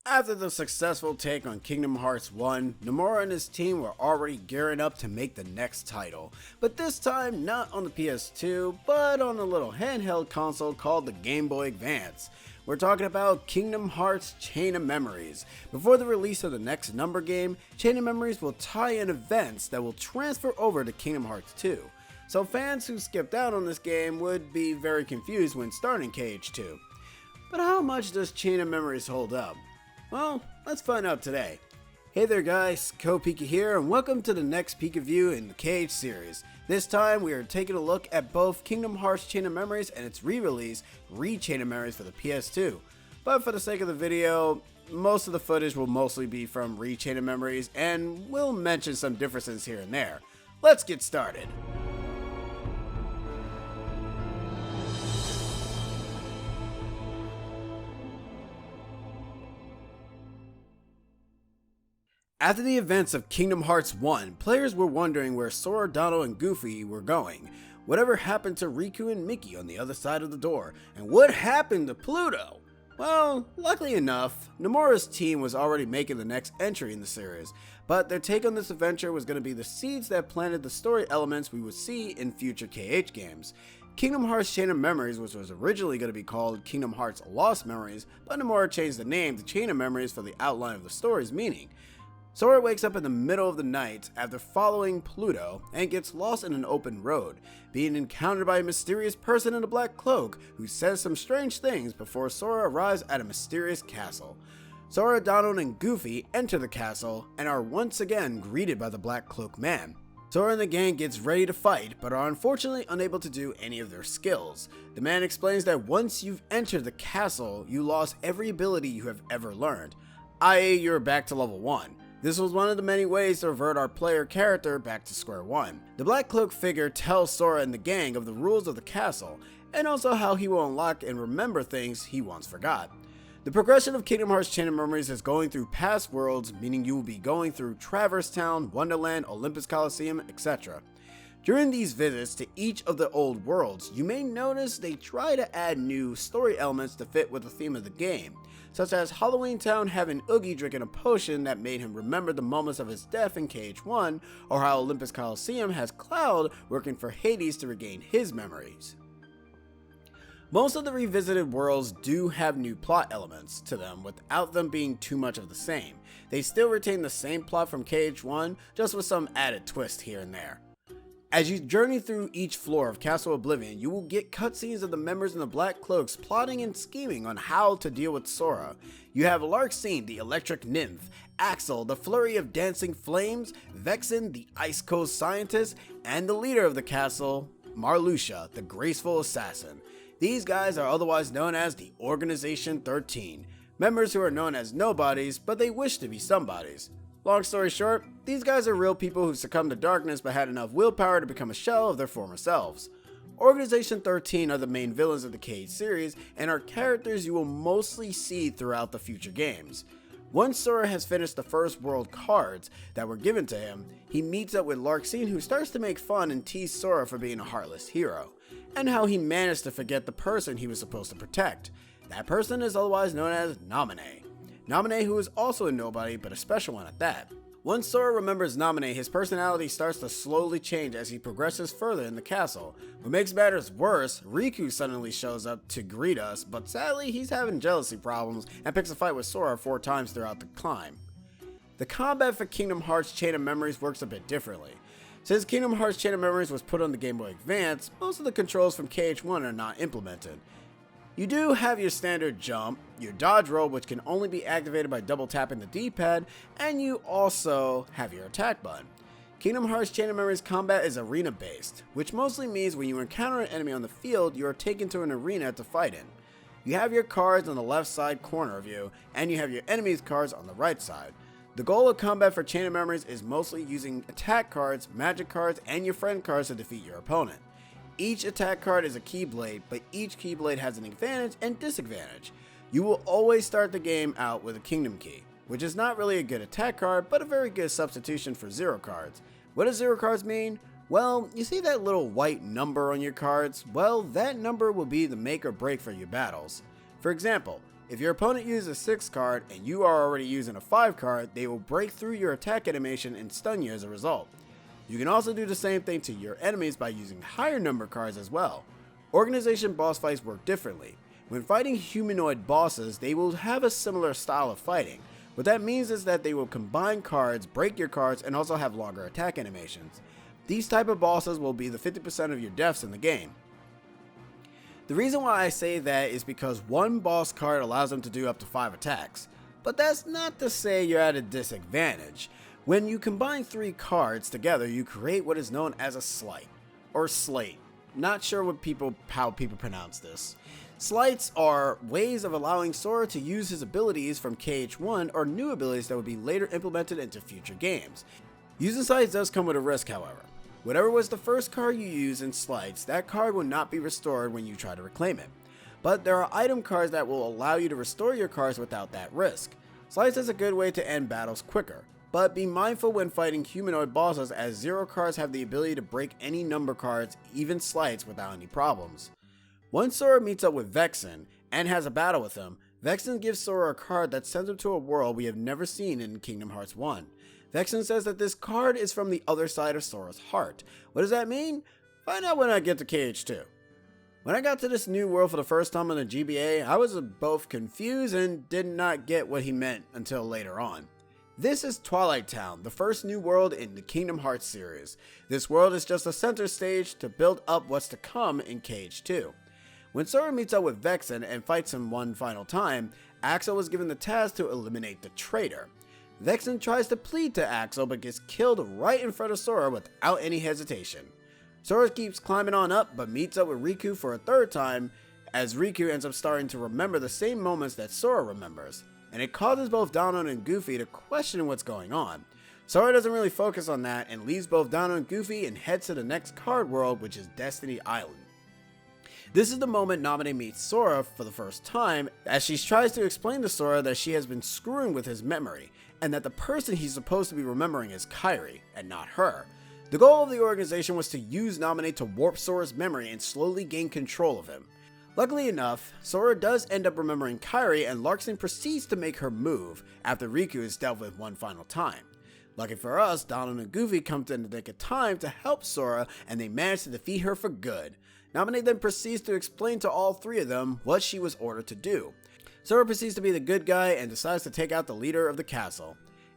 After the successful take on Kingdom Hearts 1, Nomura and his team were already gearing up to make the next title, but this time not on the PS2, but on a little handheld console called the Game Boy Advance. We're talking about Kingdom Hearts Chain of Memories. Before the release of the next number game, Chain of Memories will tie in events that will transfer over to Kingdom Hearts 2. So fans who skipped out on this game would be very confused when starting KH2. But how much does Chain of Memories hold up? Well, let's find out today. Hey there guys, Pika here, and welcome to the next PikaView in the KH series. This time we are taking a look at both Kingdom Hearts Chain of Memories and its re-release, Chain of Memories for the PS2. But for the sake of the video, most of the footage will mostly be from Chain of Memories, and we'll mention some differences here and there. Let's get started. After the events of Kingdom Hearts 1, players were wondering where Sora, Donald, and Goofy were going. Whatever happened to Riku and Mickey on the other side of the door? And what happened to Pluto? Well, luckily enough, Nomura's team was already making the next entry in the series, but their take on this adventure was going to be the seeds that planted the story elements we would see in future KH games. Kingdom Hearts Chain of Memories, which was originally going to be called Kingdom Hearts Lost Memories, but Nomura changed the name to Chain of Memories for the outline of the story's meaning. Sora wakes up in the middle of the night after following Pluto and gets lost in an open road, being encountered by a mysterious person in a black cloak who says some strange things before Sora arrives at a mysterious castle. Sora, Donald, and Goofy enter the castle and are once again greeted by the black cloak man. Sora and the gang gets ready to fight, but are unfortunately unable to do any of their skills. The man explains that once you've entered the castle, you lost every ability you have ever learned, i.e. you're back to level 1. This was one of the many ways to revert our player character back to square one. The Black Cloak figure tells Sora and the gang of the rules of the castle, and also how he will unlock and remember things he once forgot. The progression of Kingdom Hearts Chain of Memories is going through past worlds, meaning you will be going through Traverse Town, Wonderland, Olympus Coliseum, etc. During these visits to each of the old worlds, you may notice they try to add new story elements to fit with the theme of the game, such as Halloween Town having Oogie drinking a potion that made him remember the moments of his death in KH1, or how Olympus Coliseum has Cloud working for Hades to regain his memories. Most of the revisited worlds do have new plot elements to them without them being too much of the same. They still retain the same plot from KH1, just with some added twist here and there. As you journey through each floor of Castle Oblivion, you will get cutscenes of the members in the Black Cloaks plotting and scheming on how to deal with Sora. You have Larxene, the electric nymph, Axel, the flurry of dancing flames, Vexen, the ice coast scientist, and the leader of the castle, Marluxia, the graceful assassin. These guys are otherwise known as the Organization 13, members who are known as nobodies, but they wish to be somebodies. Long story short, these guys are real people who succumbed to darkness but had enough willpower to become a shell of their former selves. Organization 13 are the main villains of the KH series and are characters you will mostly see throughout the future games. Once Sora has finished the first world cards that were given to him, he meets up with Larxene, who starts to make fun and tease Sora for being a heartless hero, and how he managed to forget the person he was supposed to protect. That person is otherwise known as Naminé. Naminé, who is also a nobody, but a special one at that. Once Sora remembers Naminé, his personality starts to slowly change as he progresses further in the castle. What makes matters worse, Riku suddenly shows up to greet us, but sadly he's having jealousy problems and picks a fight with Sora 4 times throughout the climb. The combat for Kingdom Hearts Chain of Memories works a bit differently. Since Kingdom Hearts Chain of Memories was put on the Game Boy Advance, most of the controls from KH1 are not implemented. You do have your standard jump, your dodge roll, which can only be activated by double tapping the D-pad, and you also have your attack button. Kingdom Hearts Chain of Memories combat is arena based, which mostly means when you encounter an enemy on the field, you are taken to an arena to fight in. You have your cards on the left side corner of you, and you have your enemy's cards on the right side. The goal of combat for Chain of Memories is mostly using attack cards, magic cards, and your friend cards to defeat your opponent. Each attack card is a Keyblade, but each Keyblade has an advantage and disadvantage. You will always start the game out with a Kingdom Key, which is not really a good attack card, but a very good substitution for zero cards. What does zero cards mean? Well, you see that little white number on your cards? Well, that number will be the make or break for your battles. For example, If your opponent uses a 6 card and you are already using a 5 card, they will break through your attack animation and stun you as a result. You can also do the same thing to your enemies by using higher number cards as well. Organization boss fights work differently. When fighting humanoid bosses, they will have a similar style of fighting. What that means is that they will combine cards, break your cards, and also have longer attack animations. These type of bosses will be the 50% of your deaths in the game. The reason why I say that is because one boss card allows them to do up to 5 attacks. But that's not to say you're at a disadvantage. When you combine 3 cards together, you create what is known as a sleight, or slate. Not sure how people pronounce this. Sleights are ways of allowing Sora to use his abilities from KH1 or new abilities that would be later implemented into future games. Using sleights does come with a risk, however. Whatever was the first card you use in sleights, that card will not be restored when you try to reclaim it. But there are item cards that will allow you to restore your cards without that risk. Sleights is a good way to end battles quicker. But be mindful when fighting humanoid bosses, as 0 cards have the ability to break any number cards, even sleights, without any problems. Once Sora meets up with Vexen and has a battle with him, Vexen gives Sora a card that sends him to a world we have never seen in Kingdom Hearts 1. Vexen says that this card is from the other side of Sora's heart. What does that mean? Find out when I get to KH2. When I got to this new world for the first time on the GBA, I was both confused and did not get what he meant until later on. This is Twilight Town, the first new world in the Kingdom Hearts series. This world is just a center stage to build up what's to come in KH2. When Sora meets up with Vexen and fights him one final time, Axel was given the task to eliminate the traitor. Vexen tries to plead to Axel but gets killed right in front of Sora without any hesitation. Sora keeps climbing on up but meets up with Riku for a 3rd time, as Riku ends up starting to remember the same moments that Sora remembers, and it causes both Donald and Goofy to question what's going on. Sora doesn't really focus on that and leaves both Donald and Goofy and heads to the next card world, which is Destiny Island. This is the moment Naminé meets Sora for the first time, as she tries to explain to Sora that she has been screwing with his memory, and that the person he's supposed to be remembering is Kairi, and not her. The goal of the organization was to use Naminé to warp Sora's memory and slowly gain control of him. Luckily enough, Sora does end up remembering Kairi, and Larkson proceeds to make her move after Riku is dealt with one final time. Lucky for us, Donald and Goofy come in the nick of time to help Sora, and they manage to defeat her for good. Naminé then proceeds to explain to all 3 of them what she was ordered to do. Sora proceeds to be the good guy and decides to take out the leader of the castle.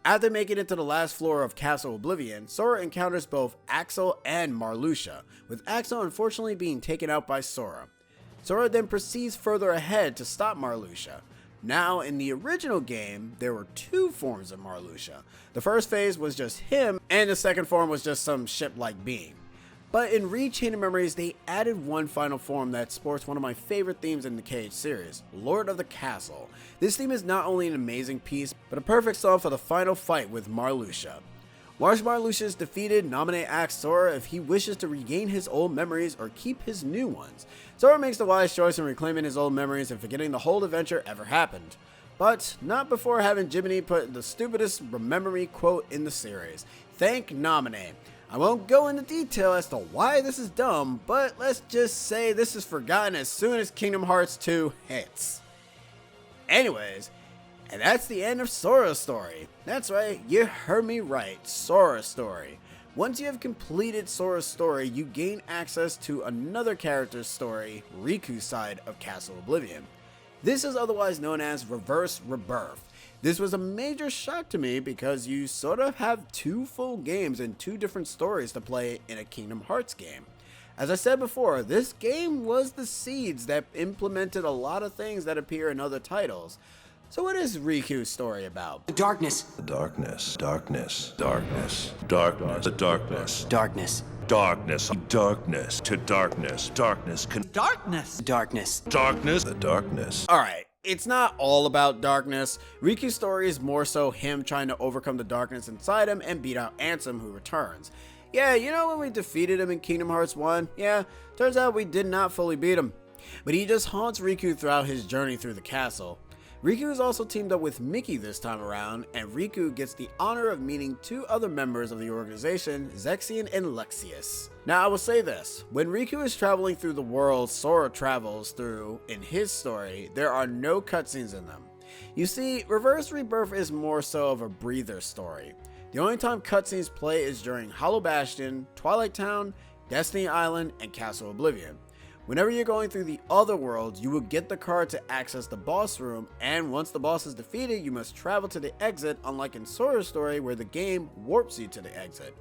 After making it to the last floor of Castle Oblivion, Sora encounters both Axel and Marluxia, with Axel unfortunately being taken out by Sora. Sora then proceeds further ahead to stop Marluxia. Now, in the original game, there were 2 forms of Marluxia. The first phase was just him, and the second form was just some ship-like being. But in Chain of Memories, they added one final form that sports one of my favorite themes in the KH series, Lord of the Castle. This theme is not only an amazing piece, but a perfect song for the final fight with Marluxia. Once Marluxia is defeated, Naminé asks Sora if he wishes to regain his old memories or keep his new ones. Sora makes the wise choice in reclaiming his old memories and forgetting the whole adventure ever happened. But not before having Jiminy put the stupidest remember me quote in the series. Thank Naminé. I won't go into detail as to why this is dumb, but let's just say this is forgotten as soon as Kingdom Hearts 2 hits. Anyways, and that's the end of Sora's story. That's right, you heard me right, Sora's story. Once you have completed Sora's story, you gain access to another character's story, Riku's side of Castle Oblivion. This is otherwise known as Reverse Rebirth. This was a major shock to me because you sort of have 2 full games and 2 different stories to play in a Kingdom Hearts game. As I said before, this game was the seeds that implemented a lot of things that appear in other titles. So what is Riku's story about? The darkness. The darkness. Darkness. Darkness. Darkness. The darkness. Darkness. Darkness. Darkness. To darkness. Darkness. Darkness. Darkness. Darkness. The darkness. Alright, it's not all about darkness. Riku's story is more so him trying to overcome the darkness inside him and beat out Ansem, who returns. Yeah, you know when we defeated him in Kingdom Hearts 1? Yeah, turns out we did not fully beat him. But he just haunts Riku throughout his journey through the castle. Riku is also teamed up with Mickey this time around, and Riku gets the honor of meeting two other members of the organization, Zexion and Lexaeus. Now I will say this, when Riku is traveling through the world Sora travels through in his story, there are no cutscenes in them. You see, Reverse Rebirth is more so of a breather story. The only time cutscenes play is during Hollow Bastion, Twilight Town, Destiny Island, and Castle Oblivion. Whenever you're going through the other worlds, you will get the card to access the boss room, and once the boss is defeated, you must travel to the exit, unlike in Sora's story where the game warps you to the exit.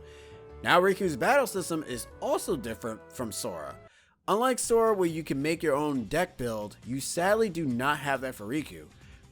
Now Riku's battle system is also different from Sora. Unlike Sora where you can make your own deck build, you sadly do not have that for Riku.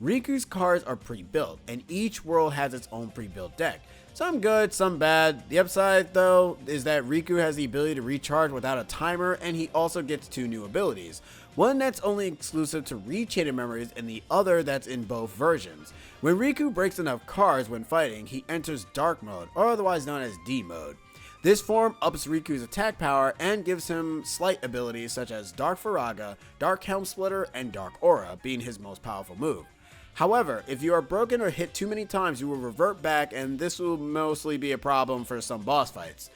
Riku's cards are pre-built, and each world has its own pre-built deck. Some good, some bad. The upside though is that Riku has the ability to recharge without a timer, and he also gets two new abilities. One that's only exclusive to Rechained Memories and the other that's in both versions. When Riku breaks enough cards when fighting, he enters Dark Mode, or otherwise known as D Mode. This form ups Riku's attack power and gives him slight abilities such as Dark Faraga, Dark Helm Splitter, and Dark Aura being his most powerful move. However, if you are broken or hit too many times, you will revert back, and this will mostly be a problem for some boss fights.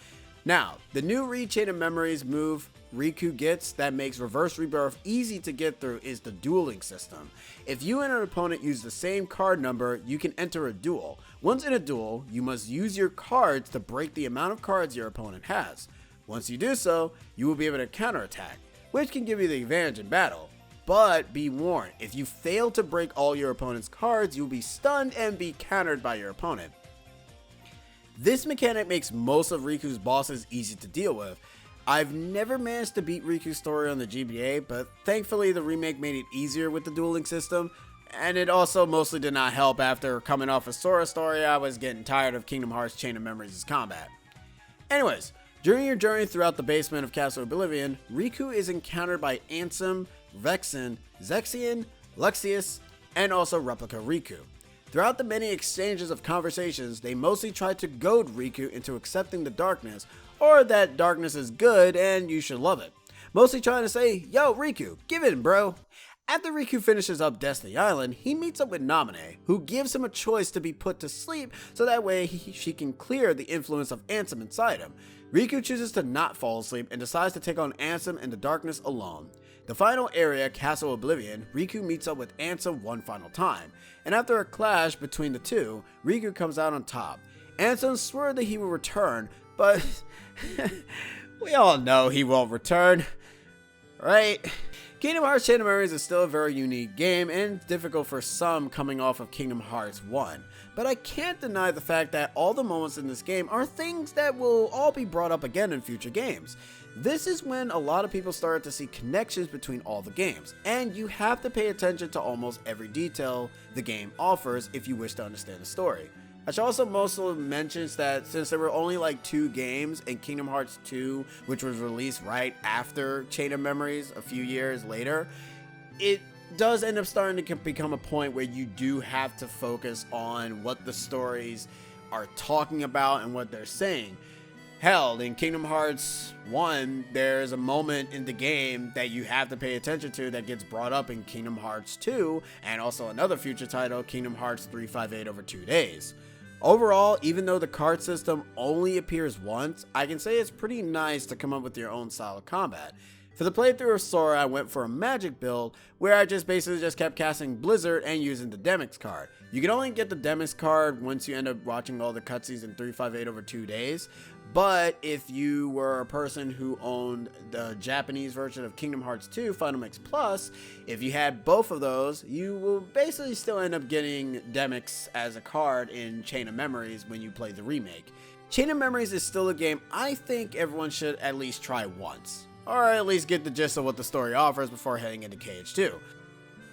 Now, the new Rechained Memories move Riku gets that makes Reverse Rebirth easy to get through is the Dueling System. If you and an opponent use the same card number, you can enter a duel. Once in a duel, you must use your cards to break the amount of cards your opponent has. Once you do so, you will be able to counterattack, which can give you the advantage in battle. But be warned, if you fail to break all your opponent's cards, you'll be stunned and be countered by your opponent. This mechanic makes most of Riku's bosses easy to deal with. I've never managed to beat Riku's story on the GBA, but thankfully the remake made it easier with the dueling system, and it also mostly did not help after coming off a Sora story. I was getting tired of Kingdom Hearts Chain of Memories' combat. Anyways, during your journey throughout the basement of Castle Oblivion, Riku is encountered by Ansem, Vexen, Zexion, Lexaeus, and also Replica Riku. Throughout the many exchanges of conversations, they mostly try to goad Riku into accepting the darkness, or that darkness is good and you should love it. Mostly trying to say, yo Riku, give in bro. After Riku finishes up Destiny Island, he meets up with Naminé, who gives him a choice to be put to sleep so that way she can clear the influence of Ansem inside him. Riku chooses to not fall asleep and decides to take on Ansem in the darkness alone. The final area, Castle Oblivion, Riku meets up with Ansem one final time, and after a clash between the two, Riku comes out on top. Ansem swore that he will return, but we all know he won't return, right? Kingdom Hearts Chain of Memories is still a very unique game and difficult for some coming off of Kingdom Hearts 1, but I can't deny the fact that all the moments in this game are things that will all be brought up again in future games. This is when a lot of people started to see connections between all the games, and you have to pay attention to almost every detail the game offers if you wish to understand the story. I should also mostly mention that since there were only like 2 games in Kingdom Hearts 2, which was released right after Chain of Memories a few years later, it does end up starting to become a point where you do have to focus on what the stories are talking about and what they're saying. Hell, in Kingdom Hearts 1, there's a moment in the game that you have to pay attention to that gets brought up in Kingdom Hearts 2, and also another future title, Kingdom Hearts 358 over 2 days. Overall, even though the card system only appears once, I can say it's pretty nice to come up with your own style of combat. For the playthrough of Sora, I went for a magic build where I basically kept casting Blizzard and using the Demix card. You can only get the Demix card once you end up watching all the cutscenes in 358 over 2 days, but if you were a person who owned the Japanese version of Kingdom Hearts 2 Final Mix Plus, if you had both of those, you will basically still end up getting Demix as a card in Chain of Memories when you play the remake. Chain of Memories is still a game I think everyone should at least try once, or at least get the gist of what the story offers before heading into KH2.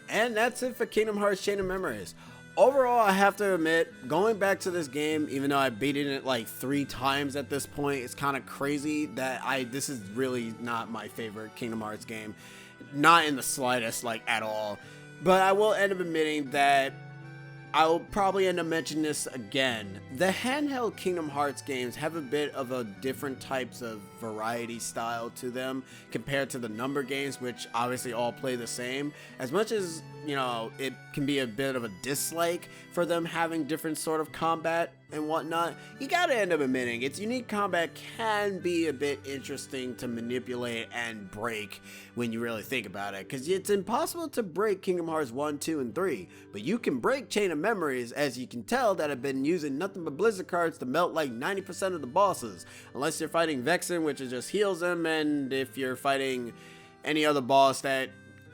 And that's it for Kingdom Hearts Chain of Memories. Overall, I have to admit, going back to this game, even though I've beaten it like 3 times at this point, it's kind of crazy that this is really not my favorite Kingdom Hearts game. Not in the slightest, like at all. But I will end up admitting that I'll probably end up mentioning this again. The handheld Kingdom Hearts games have a bit of a different types of variety style to them compared to the number games, which obviously all play the same. As much as, you know, it can be a bit of a dislike for them having different sort of combat and whatnot, you gotta end up admitting its unique combat can be a bit interesting to manipulate and break when you really think about it, because it's impossible to break Kingdom Hearts 1, 2, and 3, but you can break Chain of Memories, as you can tell that I've been using nothing but Blizzard cards to melt like 90% of the bosses, unless you're fighting Vexen, which is just heals them, and if you're fighting any other boss that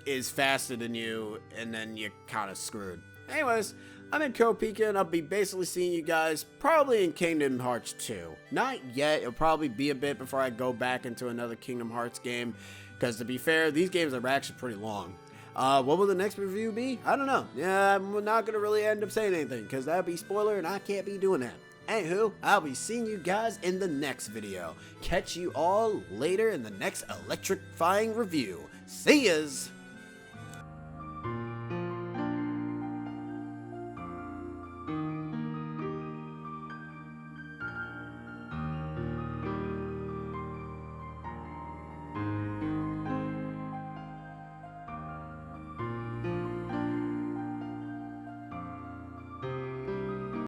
is faster than you, and then you're kind of screwed. Anyways, I'm in Pika, and I'll be basically seeing you guys probably in Kingdom Hearts 2. Not yet, it'll probably be a bit before I go back into another Kingdom Hearts game, because to be fair, these games are actually pretty long. What will the next review be? I don't know. Yeah, I'm not going to really end up saying anything, because that'd be spoiler, and I can't be doing that. Anywho, I'll be seeing you guys in the next video. Catch you all later in the next electrifying review. See yas!